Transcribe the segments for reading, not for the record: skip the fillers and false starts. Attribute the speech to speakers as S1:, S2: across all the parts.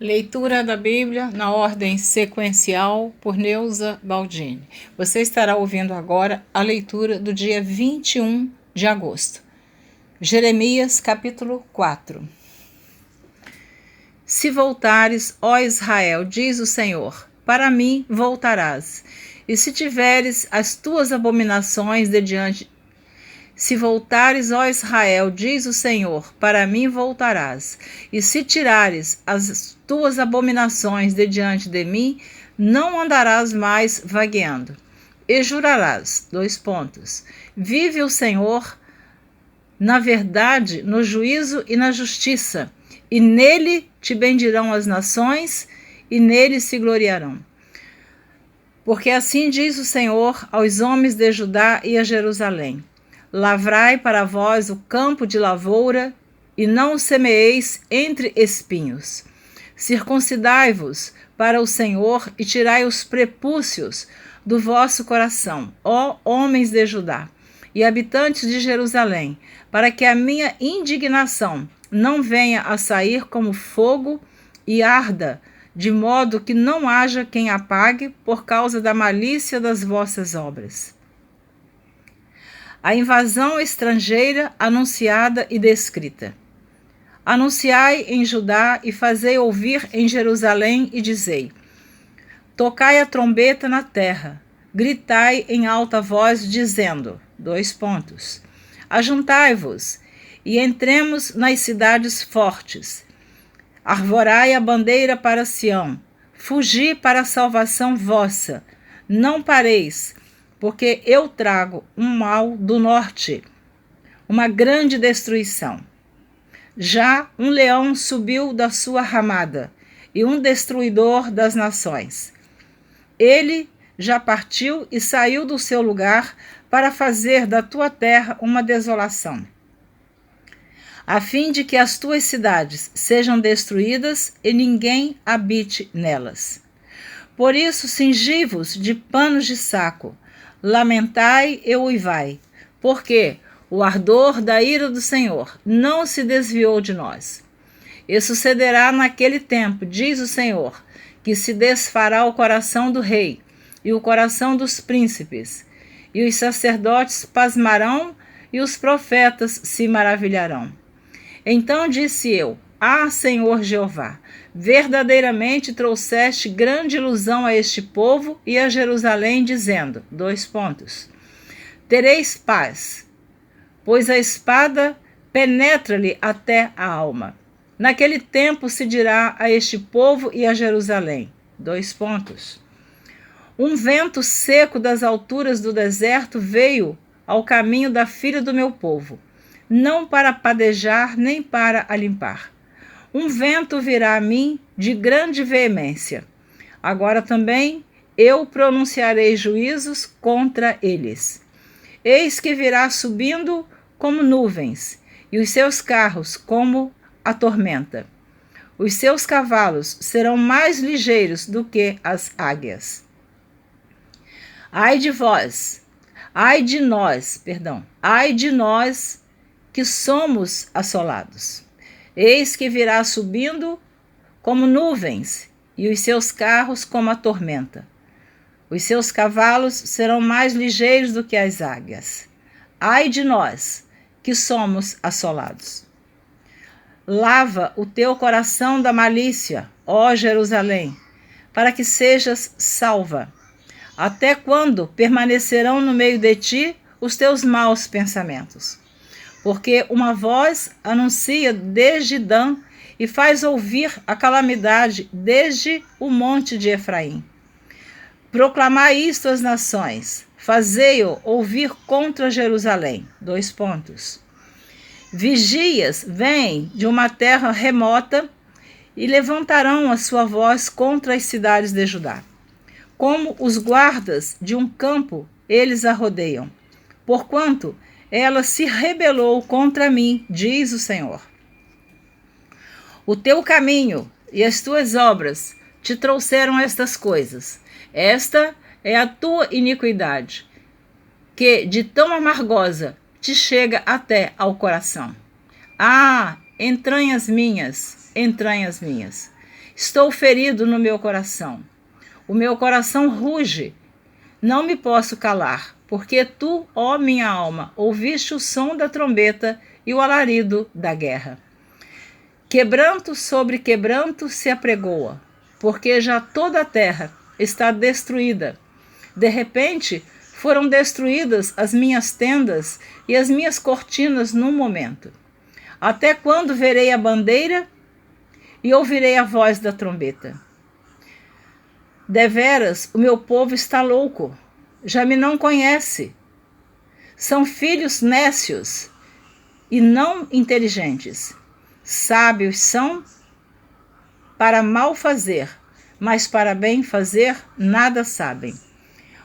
S1: Leitura da Bíblia na ordem sequencial por Neuza Baldini. Você estará ouvindo agora a leitura do dia 21 de agosto. Jeremias, capítulo 4. Se voltares, ó Israel, diz o Senhor, para mim voltarás. E se tiveres as tuas abominações de diante Se voltares, ó Israel, diz o Senhor, para mim voltarás. E se tirares as tuas abominações de diante de mim, não andarás mais vagueando. E jurarás, vive o Senhor na verdade, no juízo e na justiça, e nele te bendirão as nações, e nele se gloriarão. Porque assim diz o Senhor aos homens de Judá e a Jerusalém: Lavrai para vós o campo de lavoura, e não o semeeis entre espinhos. Circuncidai-vos para o Senhor, e tirai os prepúcios do vosso coração, ó homens de Judá e habitantes de Jerusalém, para que a minha indignação não venha a sair como fogo e arda, de modo que não haja quem apague por causa da malícia das vossas obras. A invasão estrangeira anunciada e descrita. Anunciai em Judá e fazei ouvir em Jerusalém e dizei: Tocai a trombeta na terra, gritai em alta voz dizendo: Ajuntai-vos e entremos nas cidades fortes. Arvorai a bandeira para Sião, fugi para a salvação vossa. Não pareis, porque eu trago um mal do norte, uma grande destruição. Já um leão subiu da sua ramada, e um destruidor das nações. Ele já partiu e saiu do seu lugar para fazer da tua terra uma desolação, a fim de que as tuas cidades sejam destruídas e ninguém habite nelas. Por isso, cingi-vos de panos de saco, lamentai e uivai, porque o ardor da ira do Senhor não se desviou de nós. E sucederá naquele tempo, diz o Senhor, que se desfará o coração do rei e o coração dos príncipes, e os sacerdotes pasmarão e os profetas se maravilharão. Então disse eu: Senhor Jeová, verdadeiramente trouxeste grande ilusão a este povo e a Jerusalém, dizendo: Tereis paz, pois a espada penetra-lhe até a alma. Naquele tempo se dirá a este povo e a Jerusalém: Um vento seco das alturas do deserto veio ao caminho da filha do meu povo, não para padejar nem para a limpar. Um vento virá a mim de grande veemência. Agora também eu pronunciarei juízos contra eles. Eis que virá subindo como nuvens, e os seus carros como a tormenta. Os seus cavalos serão mais ligeiros do que as águias. Ai de nós que somos assolados. Eis que virá subindo como nuvens, e os seus carros como a tormenta. Os seus cavalos serão mais ligeiros do que as águias. Ai de nós que somos assolados. Lava o teu coração da malícia, ó Jerusalém, para que sejas salva. Até quando permanecerão no meio de ti os teus maus pensamentos? Porque uma voz anuncia desde Dan e faz ouvir a calamidade desde o monte de Efraim. Proclamai isto às nações, fazei-o ouvir contra Jerusalém. Vigias vêm de uma terra remota e levantarão a sua voz contra as cidades de Judá. Como os guardas de um campo, eles a rodeiam, porquanto ela se rebelou contra mim, diz o Senhor. O teu caminho e as tuas obras te trouxeram estas coisas. Esta é a tua iniquidade, que de tão amargosa te chega até ao coração. Entranhas minhas, Estou ferido no meu coração. O meu coração ruge. Não me posso calar, porque tu, ó minha alma, ouviste o som da trombeta e o alarido da guerra. Quebranto sobre quebranto se apregoa, porque já toda a terra está destruída. De repente, foram destruídas as minhas tendas e as minhas cortinas num momento. Até quando verei a bandeira e ouvirei a voz da trombeta? Deveras, o meu povo está louco, já me não conhece. São filhos nécios e não inteligentes. Sábios são para mal fazer, mas para bem fazer nada sabem.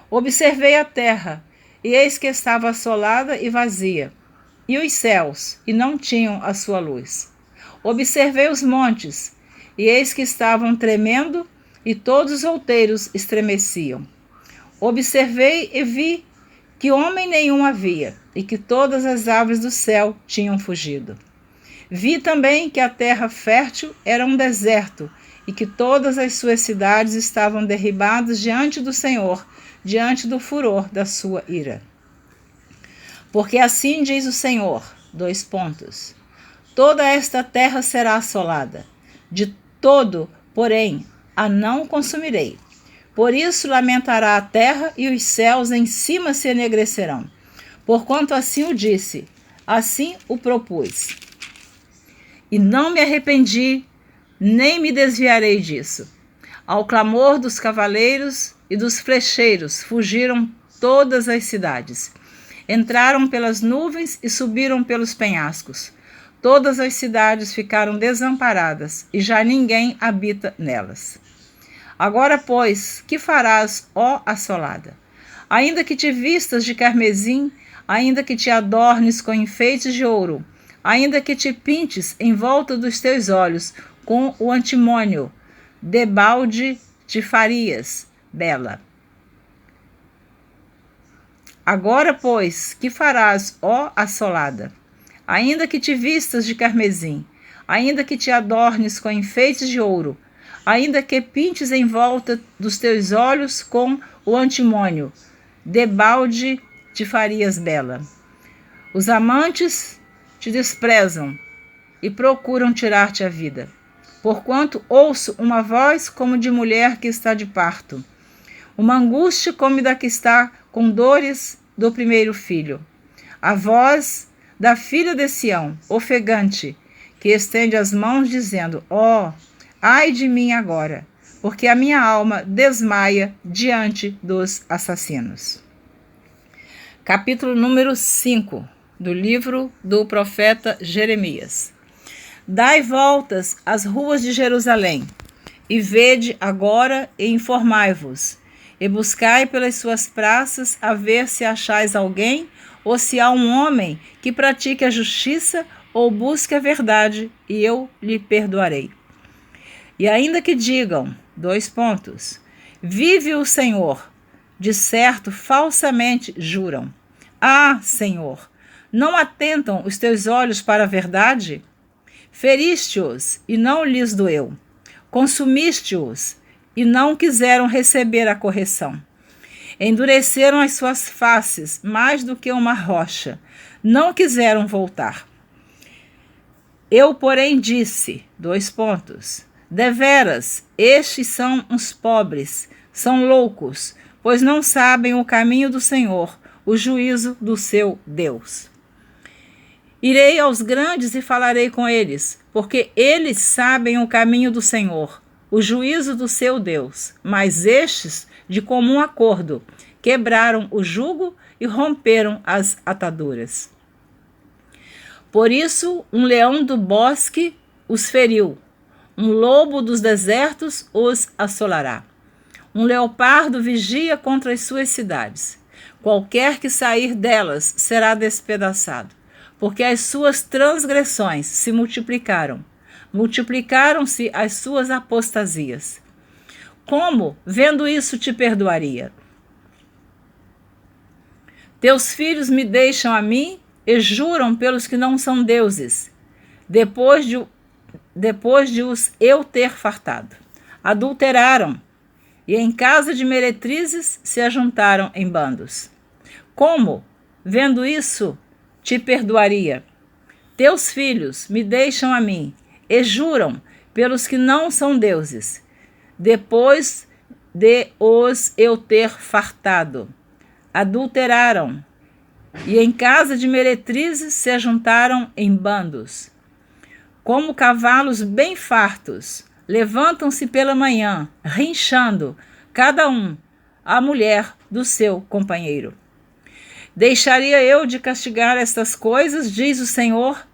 S1: Observei a terra, e eis que estava assolada e vazia, e os céus, e não tinham a sua luz. Observei os montes, e eis que estavam tremendo, e todos os outeiros estremeciam. Observei e vi que homem nenhum havia, e que todas as aves do céu tinham fugido. Vi também que a terra fértil era um deserto, e que todas as suas cidades estavam derribadas diante do Senhor, diante do furor da sua ira. Porque assim diz o Senhor, : toda esta terra será assolada, de todo, porém, a não consumirei. Por isso lamentará a terra e os céus em cima se enegrecerão. Porquanto assim o disse, assim o propus. E não me arrependi, nem me desviarei disso. Ao clamor dos cavaleiros e dos flecheiros fugiram todas as cidades. Entraram pelas nuvens e subiram pelos penhascos. Todas as cidades ficaram desamparadas, e já ninguém habita nelas. Agora, pois, que farás, ó assolada? Ainda que te vistas de carmesim, ainda que te adornes com enfeites de ouro, ainda que te pintes em volta dos teus olhos com o antimônio, debalde te farias, bela. Agora, pois, que farás, ó assolada? Ainda que te vistas de carmesim, ainda que te adornes com enfeites de ouro, ainda que pintes em volta dos teus olhos com o antimônio, debalde te farias bela. Os amantes te desprezam e procuram tirar-te a vida. Porquanto ouço uma voz como de mulher que está de parto, uma angústia como da que está com dores do primeiro filho. A voz da filha de Sião, ofegante, que estende as mãos dizendo, ó, ai de mim agora, porque a minha alma desmaia diante dos assassinos. Capítulo número 5 do livro do profeta Jeremias. Dai voltas às ruas de Jerusalém, e vede agora e informai-vos, e buscai pelas suas praças a ver se achais alguém, ou se há um homem que pratique a justiça ou busque a verdade, e eu lhe perdoarei. E ainda que digam, : vive o Senhor, de certo falsamente juram. Ah, Senhor, não atentam os teus olhos para a verdade? Feriste-os e não lhes doeu. Consumiste-os e não quiseram receber a correção. Endureceram as suas faces mais do que uma rocha. Não quiseram voltar. Eu, porém, disse, : deveras, estes são uns pobres, são loucos, pois não sabem o caminho do Senhor, o juízo do seu Deus. Irei aos grandes e falarei com eles, porque eles sabem o caminho do Senhor, o juízo do seu Deus. Mas estes, de comum acordo, quebraram o jugo e romperam as ataduras. Por isso, um leão do bosque os feriu, um lobo dos desertos os assolará. Um leopardo vigia contra as suas cidades. Qualquer que sair delas será despedaçado, porque as suas transgressões se multiplicaram. Multiplicaram-se as suas apostasias. Como, vendo isso, te perdoaria? Teus filhos me deixam a mim e juram pelos que não são deuses. Depois depois de os eu ter fartado. Adulteraram, e em casa de meretrizes se ajuntaram em bandos. Como, vendo isso, te perdoaria? Teus filhos me deixam a mim, e juram pelos que não são deuses, depois de os eu ter fartado. Adulteraram, e em casa de meretrizes se ajuntaram em bandos. Como cavalos bem fartos, levantam-se pela manhã, rinchando, cada um, a mulher do seu companheiro. Deixaria eu de castigar estas coisas, diz o Senhor?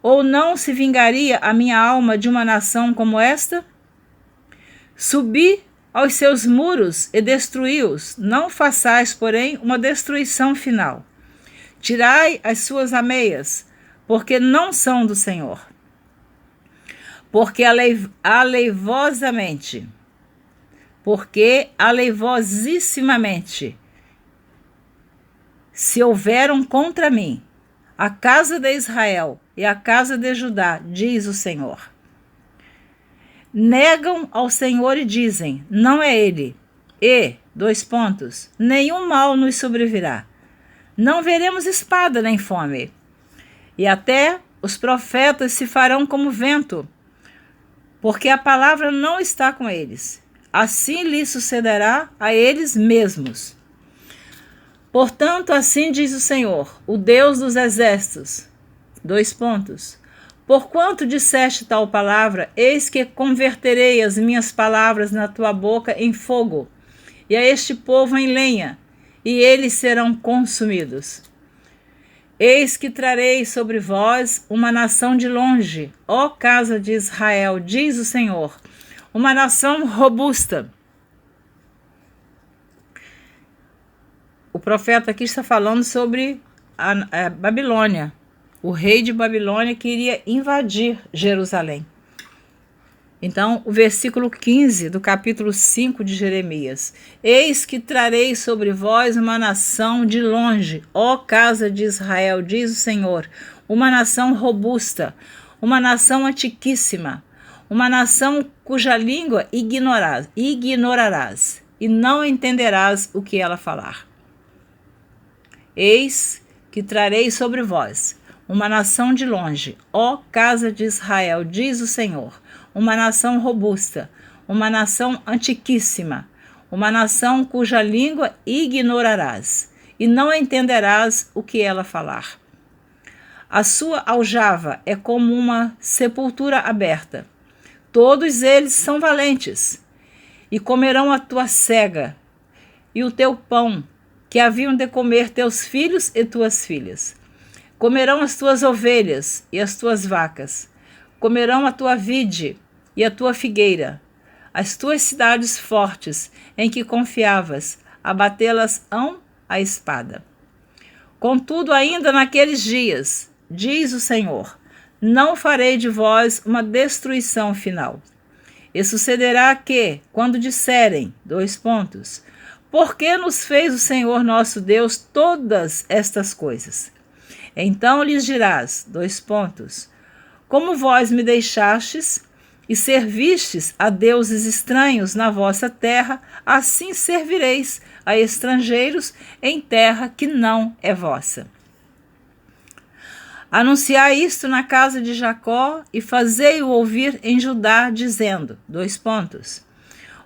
S1: Ou não se vingaria a minha alma de uma nação como esta? Subi aos seus muros e destruí-os, não façais, porém, uma destruição final. Tirai as suas ameias, porque não são do Senhor. Porque aleivosissimamente se houveram contra mim, a casa de Israel e a casa de Judá, diz o Senhor. Negam ao Senhor e dizem, não é ele. E, nenhum mal nos sobrevirá. Não veremos espada nem fome. E até os profetas se farão como vento, porque a palavra não está com eles. Assim lhes sucederá a eles mesmos. Portanto, assim diz o Senhor, o Deus dos exércitos. Porquanto disseste tal palavra, eis que converterei as minhas palavras na tua boca em fogo, e a este povo em lenha, e eles serão consumidos. Eis que trarei sobre vós uma nação de longe, ó casa de Israel, diz o Senhor, uma nação robusta. O profeta aqui está falando sobre a Babilônia, o rei de Babilônia que iria invadir Jerusalém. Então, o versículo 15 do capítulo 5 de Jeremias. Eis que trarei sobre vós uma nação de longe, ó casa de Israel, diz o Senhor, uma nação robusta, uma nação antiquíssima, uma nação cuja língua ignorarás e não entenderás o que ela falar. Eis que trarei sobre vós uma nação de longe, ó casa de Israel, diz o Senhor, uma nação robusta, uma nação antiquíssima, uma nação cuja língua ignorarás, e não entenderás o que ela falar. A sua aljava é como uma sepultura aberta. Todos eles são valentes, e comerão a tua sega, e o teu pão, que haviam de comer teus filhos e tuas filhas. Comerão as tuas ovelhas e as tuas vacas, comerão a tua vide e a tua figueira, as tuas cidades fortes em que confiavas, abatê-las-ão a espada. Contudo, ainda naqueles dias, diz o Senhor, não farei de vós uma destruição final. E sucederá que, quando disserem, por que nos fez o Senhor nosso Deus todas estas coisas? Então lhes dirás, como vós me deixastes e servistes a deuses estranhos na vossa terra, assim servireis a estrangeiros em terra que não é vossa. Anunciai isto na casa de Jacó e fazei-o ouvir em Judá, dizendo,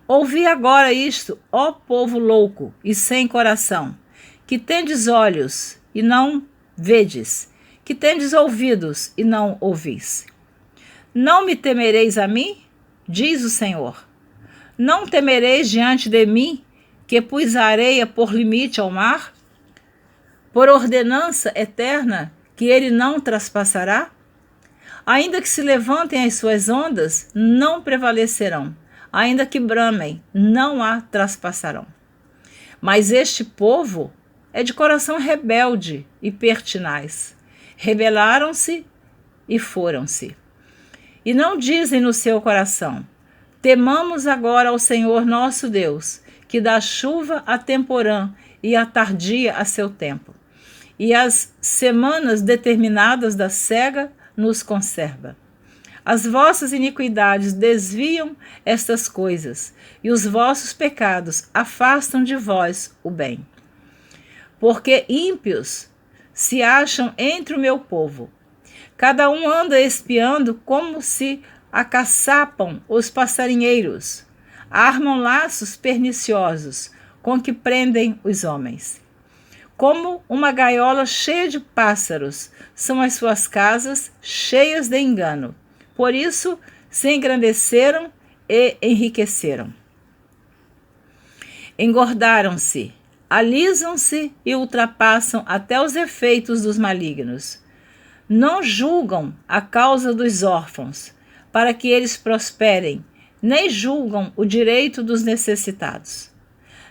S1: ouvi agora isto, ó povo louco e sem coração, que tendes olhos e não vedes, que tendes ouvidos e não ouvis. Não me temereis a mim? Diz o Senhor. Não temereis diante de mim, que pus a areia por limite ao mar? Por ordenança eterna, que ele não traspassará? Ainda que se levantem as suas ondas, não prevalecerão. Ainda que bramem, não a traspassarão. Mas este povo é de coração rebelde e pertinaz. Rebelaram-se e foram-se. E não dizem no seu coração, temamos agora ao Senhor nosso Deus, que dá chuva a temporã e a tardia a seu tempo, e as semanas determinadas da cega nos conserva. As vossas iniquidades desviam estas coisas, e os vossos pecados afastam de vós o bem. Porque ímpios se acham entre o meu povo. Cada um anda espiando como se acaçapam os passarinheiros. Armam laços perniciosos com que prendem os homens. Como uma gaiola cheia de pássaros são as suas casas cheias de engano. Por isso se engrandeceram e enriqueceram. Engordaram-se, alisam-se e ultrapassam até os efeitos dos malignos. Não julgam a causa dos órfãos, para que eles prosperem, nem julgam o direito dos necessitados.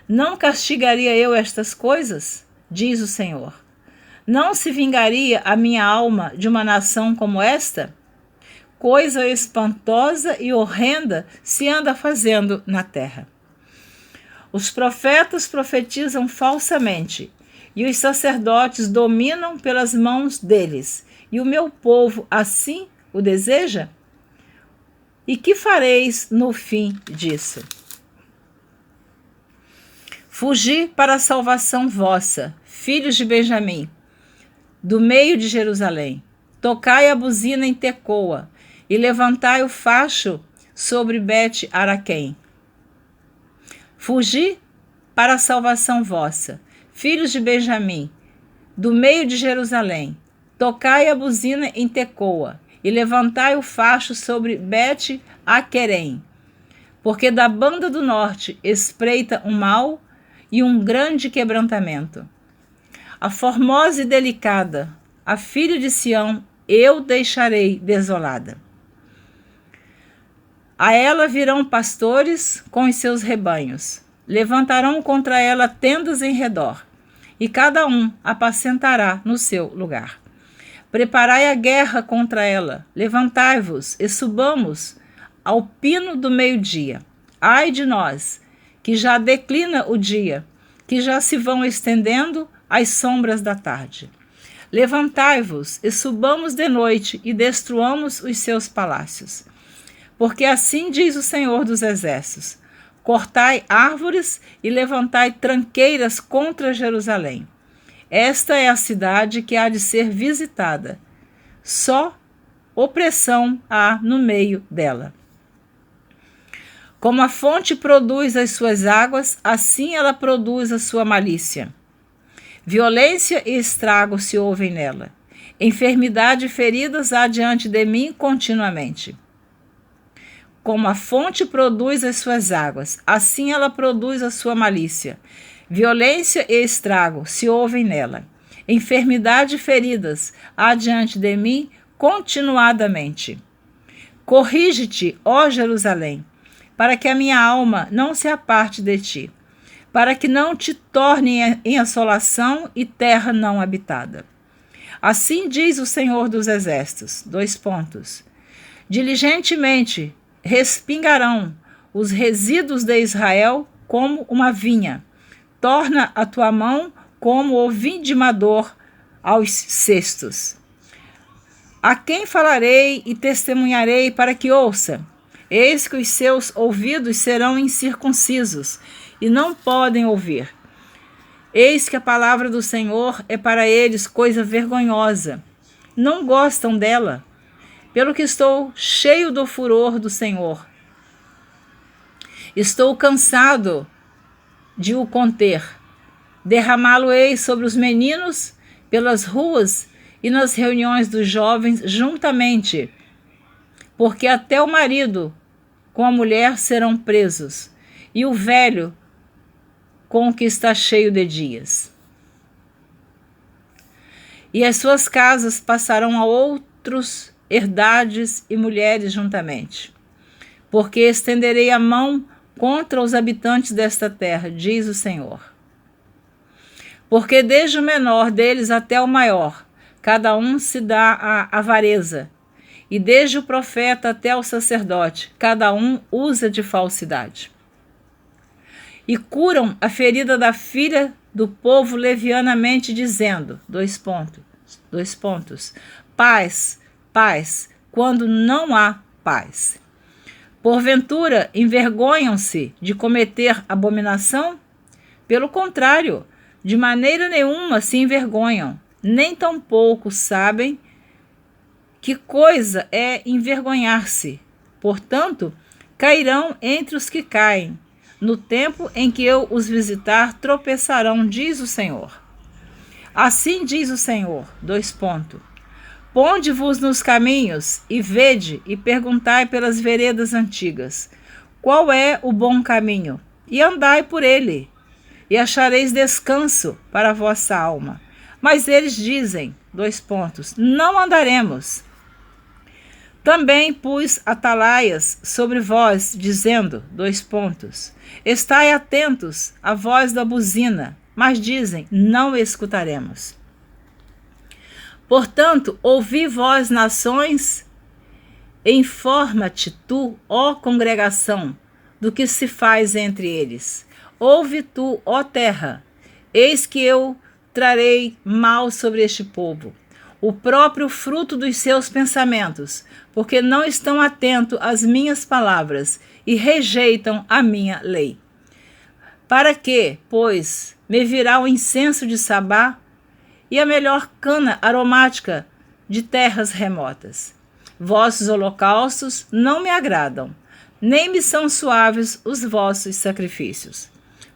S1: Não castigaria eu estas coisas? Diz o Senhor. Não se vingaria a minha alma de uma nação como esta? Coisa espantosa e horrenda se anda fazendo na terra. Os profetas profetizam falsamente, e os sacerdotes dominam pelas mãos deles, e o meu povo assim o deseja? E que fareis no fim disso? Fugi para a salvação vossa, filhos de Benjamim, do meio de Jerusalém. Tocai a buzina em Tecoa, e levantai o facho sobre Bet-Araquém. Fugi para a salvação vossa, filhos de Benjamim, do meio de Jerusalém. Tocai a buzina em Tecoa, e levantai o facho sobre Bet-Aquerém. Porque da banda do norte espreita um mal e um grande quebrantamento. A formosa e delicada, a filha de Sião, eu deixarei desolada. A ela virão pastores com os seus rebanhos. Levantarão contra ela tendas em redor, e cada um apacentará no seu lugar. Preparai a guerra contra ela. Levantai-vos e subamos ao pino do meio-dia. Ai de nós, que já declina o dia, que já se vão estendendo as sombras da tarde. Levantai-vos e subamos de noite e destruamos os seus palácios. Porque assim diz o Senhor dos Exércitos: cortai árvores e levantai tranqueiras contra Jerusalém. Esta é a cidade que há de ser visitada. Só opressão há no meio dela. Como a fonte produz as suas águas, assim ela produz a sua malícia. Violência e estrago se ouvem nela. Enfermidade e feridas há diante de mim continuamente. Como a fonte produz as suas águas, assim ela produz a sua malícia. Violência e estrago se ouvem nela. Enfermidade e feridas há diante de mim continuadamente. Corrige-te, ó Jerusalém, para que a minha alma não se aparte de ti, para que não te torne em assolação e terra não habitada. Assim diz o Senhor dos Exércitos. Diligentemente respingarão os resíduos de Israel como uma vinha. Torna a tua mão como o vindimador aos cestos. A quem falarei e testemunharei para que ouça? Eis que os seus ouvidos serão incircuncisos e não podem ouvir. Eis que a palavra do Senhor é para eles coisa vergonhosa. Não gostam dela, pelo que estou cheio do furor do Senhor. Estou cansado de o conter. Derramá-lo-ei sobre os meninos pelas ruas e nas reuniões dos jovens juntamente, porque até o marido com a mulher serão presos, e o velho com o que está cheio de dias. E as suas casas passarão a outros herdades e mulheres juntamente, porque estenderei a mão contra os habitantes desta terra, diz o Senhor. Porque desde o menor deles até o maior, cada um se dá à avareza, e desde o profeta até o sacerdote, cada um usa de falsidade. E curam a ferida da filha do povo levianamente, dizendo, paz, paz, quando não há paz. Porventura, envergonham-se de cometer abominação? Pelo contrário, de maneira nenhuma se envergonham, nem tampouco sabem que coisa é envergonhar-se. Portanto, cairão entre os que caem. No tempo em que eu os visitar, tropeçarão, diz o Senhor. Assim diz o Senhor, : Ponde-vos nos caminhos, e vede, e perguntai pelas veredas antigas, qual é o bom caminho, e andai por ele, e achareis descanso para a vossa alma. Mas eles dizem, : não andaremos. Também pus atalaias sobre vós, dizendo, : estai atentos à voz da buzina, mas dizem, não escutaremos. Portanto, ouvi vós, nações, informa-te tu, ó congregação, do que se faz entre eles. Ouve tu, ó terra, eis que eu trarei mal sobre este povo, o próprio fruto dos seus pensamentos, porque não estão atentos às minhas palavras e rejeitam a minha lei. Para que, pois, me virá o incenso de Sabá e a melhor cana aromática de terras remotas? Vossos holocaustos não me agradam, nem me são suaves os vossos sacrifícios.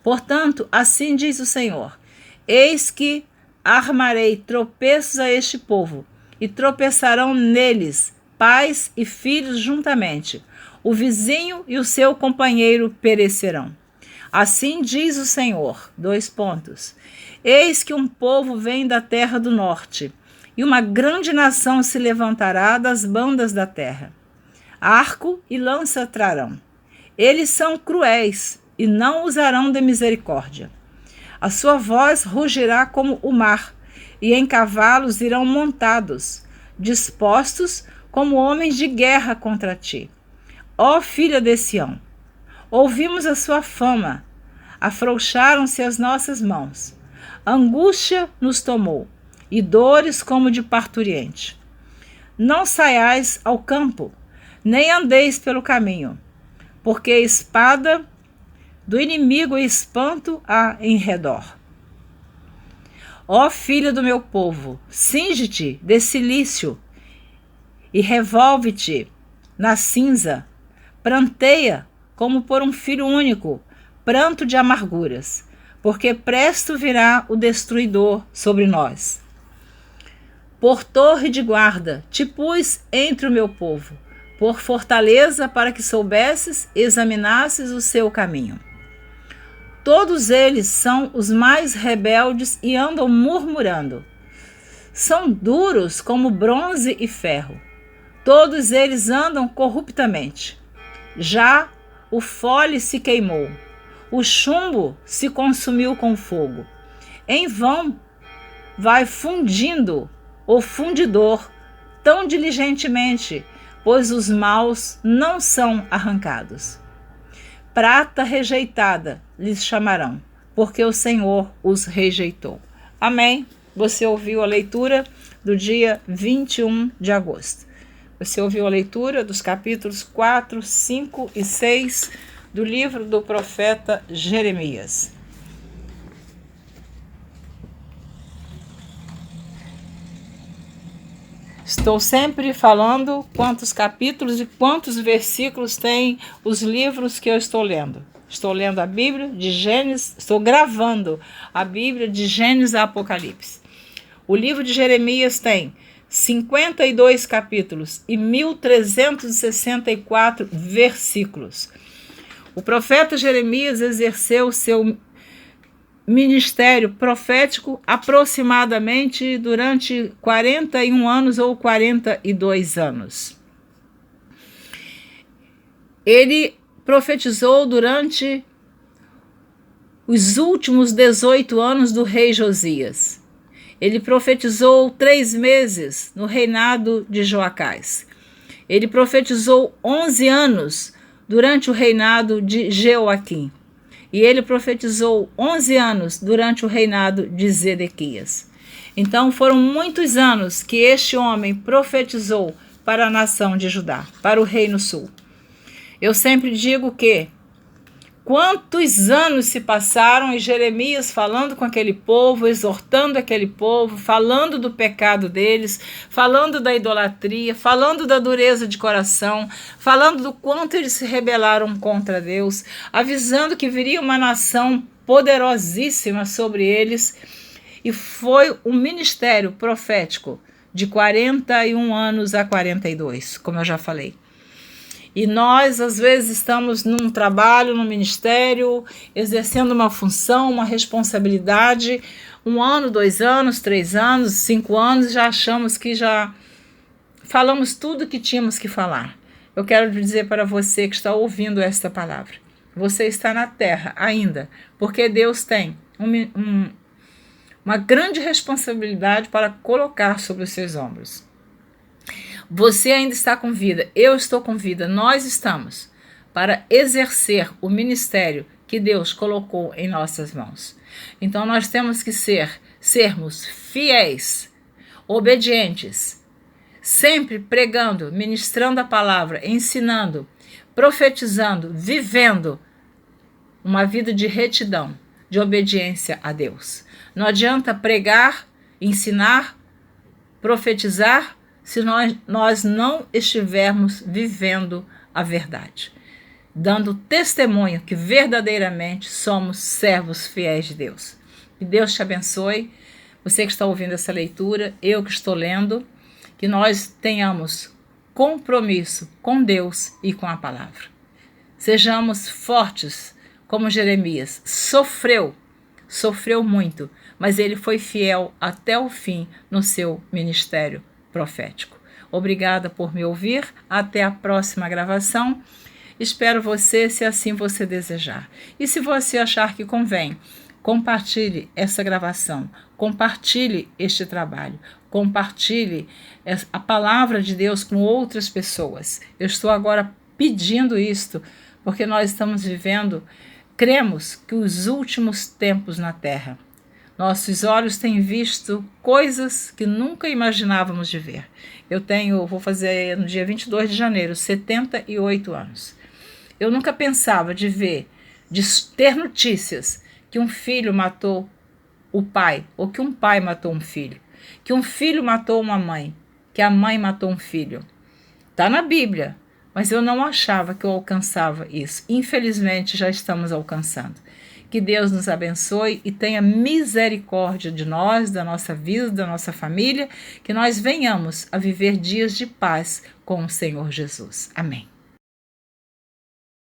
S1: Portanto, assim diz o Senhor: eis que armarei tropeços a este povo, e tropeçarão neles pais e filhos juntamente. O vizinho e o seu companheiro perecerão. Assim diz o Senhor, : eis que um povo vem da terra do norte, e uma grande nação se levantará das bandas da terra. Arco e lança trarão. Eles são cruéis, e não usarão de misericórdia. A sua voz rugirá como o mar, e em cavalos irão montados, dispostos como homens de guerra contra ti. Ó filha de Sião, ouvimos a sua fama, afrouxaram-se as nossas mãos. Angústia nos tomou, e dores como de parturiente. Não saiais ao campo, nem andeis pelo caminho, porque espada do inimigo e espanto há em redor. Ó filha do meu povo, cinge-te de cilício e revolve-te na cinza, pranteia como por um filho único, pranto de amarguras, porque presto virá o destruidor sobre nós. Por torre de guarda te pus entre o meu povo, por fortaleza para que soubesses, examinasses o seu caminho. Todos eles são os mais rebeldes e andam murmurando. São duros como bronze e ferro. Todos eles andam corruptamente. Já o fole se queimou, o chumbo se consumiu com fogo. Em vão vai fundindo o fundidor tão diligentemente, pois os maus não são arrancados. Prata rejeitada lhes chamarão, porque o Senhor os rejeitou. Amém? Você ouviu a leitura do dia 21 de agosto. Você ouviu a leitura dos capítulos 4, 5 e 6 do livro do profeta Jeremias. Estou sempre falando quantos capítulos e quantos versículos tem os livros que eu estou lendo. Estou lendo a Bíblia de Gênesis, estou gravando a Bíblia de Gênesis a Apocalipse. O livro de Jeremias tem 52 capítulos e 1.364 versículos. O profeta Jeremias exerceu seu ministério profético aproximadamente durante 41 anos ou 42 anos. Ele profetizou durante os últimos 18 anos do rei Josias. Ele profetizou 3 meses no reinado de Joacás. Ele profetizou 11 anos durante o reinado de Jeoaquim. E ele profetizou 11 anos durante o reinado de Zedequias. Então foram muitos anos que este homem profetizou para a nação de Judá, para o reino sul. Eu sempre digo que quantos anos se passaram e Jeremias falando com aquele povo, exortando aquele povo, falando do pecado deles, falando da idolatria, falando da dureza de coração, falando do quanto eles se rebelaram contra Deus, avisando que viria uma nação poderosíssima sobre eles. E foi um ministério profético de 41 anos a 42, como eu já falei. E nós, às vezes, estamos num trabalho, num ministério, exercendo uma função, uma responsabilidade, 1 ano, 2 anos, 3 anos, 5 anos, já achamos que já falamos tudo que tínhamos que falar. Eu quero dizer para você que está ouvindo esta palavra, você está na terra ainda, porque Deus tem uma grande responsabilidade para colocar sobre os seus ombros. Você ainda está com vida, eu estou com vida, nós estamos para exercer o ministério que Deus colocou em nossas mãos. Então nós temos que sermos fiéis, obedientes, sempre pregando, ministrando a palavra, ensinando, profetizando, vivendo uma vida de retidão, de obediência a Deus. Não adianta pregar, ensinar, profetizar, se nós não estivermos vivendo a verdade, dando testemunho que verdadeiramente somos servos fiéis de Deus. Que Deus te abençoe, você que está ouvindo essa leitura, eu que estou lendo, que nós tenhamos compromisso com Deus e com a palavra. Sejamos fortes, como Jeremias, sofreu muito, mas ele foi fiel até o fim no seu ministério profético. Obrigada por me ouvir. Até a próxima gravação. Espero você, se assim você desejar. E se você achar que convém, compartilhe essa gravação, compartilhe este trabalho, compartilhe a palavra de Deus com outras pessoas. Eu estou agora pedindo isto, porque nós estamos vivendo, cremos que os últimos tempos na Terra. Nossos olhos têm visto coisas que nunca imaginávamos de ver. Vou fazer no dia 22 de janeiro, 78 anos. Eu nunca pensava de ter notícias que um filho matou o pai, ou que um pai matou um filho, que um filho matou uma mãe, que a mãe matou um filho. Está na Bíblia, mas eu não achava que eu alcançava isso. Infelizmente, já estamos alcançando. Que Deus nos abençoe e tenha misericórdia de nós, da nossa vida, da nossa família, que nós venhamos a viver dias de paz com o Senhor Jesus. Amém.